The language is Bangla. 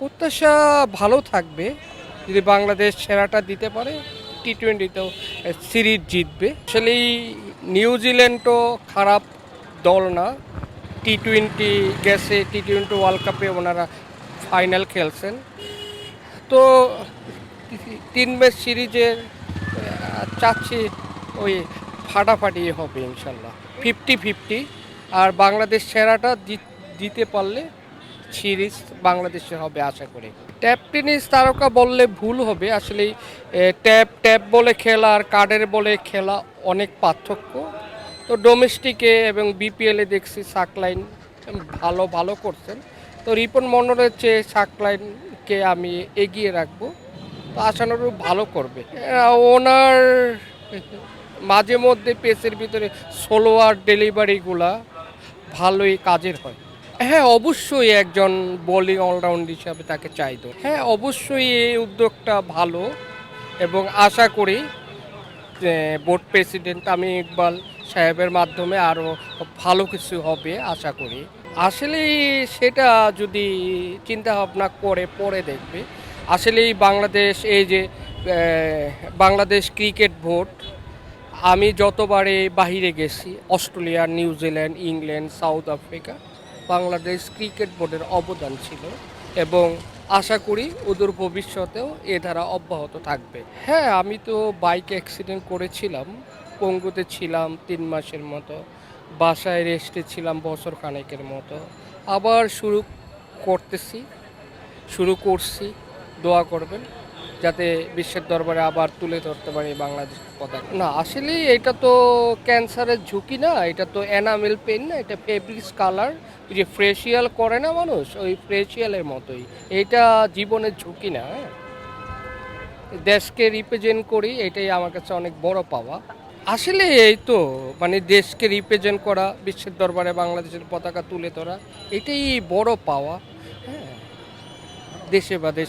প্রত্যাশা ভালো থাকবে যদি বাংলাদেশ সেরাটা দিতে পারে। টি-20তেও সিরিজ জিতবে। আসলেই নিউজিল্যান্ডও খারাপ দল না। টি-20 গেছে, টি-20 ওয়ার্ল্ড কাপে ওনারা ফাইনাল খেলছেন। তো 3 ম্যাচ সিরিজের চাচ্ছি ওই ফাটাফাটি হবে ইনশাল্লাহ, 50-50। আর বাংলাদেশ সেরাটা দিতে পারলে সিরিজ বাংলাদেশের হবে আশা করি। ট্যাপ টেনিস তারকা বললে ভুল হবে। আসলে ট্যাপ ট্যাপ বলে খেলা আর কার্ডের বলে খেলা অনেক পার্থক্য। তো ডোমেস্টিকে এবং বিপিএলে দেখছি সাকলাইন ভালো ভালো করছেন। তো রিপন মন্ডলের চেয়ে সাকলাইনকে আমি এগিয়ে রাখবো। তো আশানুরূপ ভালো করবে। ওনার মাঝে মধ্যে পেসের ভিতরে সোলোয়ার ডেলিভারিগুলা ভালোই কাজের হয়। হ্যাঁ, অবশ্যই একজন বোলিং অলরাউন্ড হিসাবে তাকে চাইতো। হ্যাঁ, অবশ্যই এই উদ্যোগটা ভালো এবং আশা করি যে বোর্ড প্রেসিডেন্ট আমি ইকবাল সাহেবের মাধ্যমে আরও ভালো কিছু হবে আশা করি। আসলেই সেটা যদি চিন্তা ভাবনা করে পরে দেখবে। আসলেই বাংলাদেশ এই যে বাংলাদেশ ক্রিকেট বোর্ড, আমি যতবারে বাহিরে গেছি Australia, New Zealand, England, south Africa, Bangladesh cricket বোর্ডের অবদান ছিল এবং আশা করি ওদের ভবিষ্যতেও এ ধারা অব্যাহত থাকবে। হ্যাঁ, আমি তো বাইক অ্যাক্সিডেন্ট করেছিলাম, পঙ্গুতে ছিলাম 3 মাসের মতো, বাসায় রেস্টে ছিলাম বছর খানেকের মতো। আবার শুরু করছি। দোয়া করবেন যাতে বিশ্বের দরবারে আবার তুলে ধরতে পারি বাংলাদেশ পতাকা। না, আসলে এটা তো ক্যান্সারের ঝুঁকি না, এটা তো এনামেল পেন না, এটা ফেব্রিক্স কালার। ওই যে ফেসিয়াল করে না মানুষ, ওই ফেসিয়ালের মতোই। এটা জীবনের ঝুঁকি না। হ্যাঁ, দেশকে রিপ্রেজেন্ট করি, এটাই আমার কাছে অনেক বড় পাওয়া। আসলে এই তো মানে দেশকে রিপ্রেজেন্ট করা, বিশ্বের দরবারে বাংলাদেশের পতাকা তুলে ধরা, এটাই বড় পাওয়া। হ্যাঁ, দেশে বা দেশ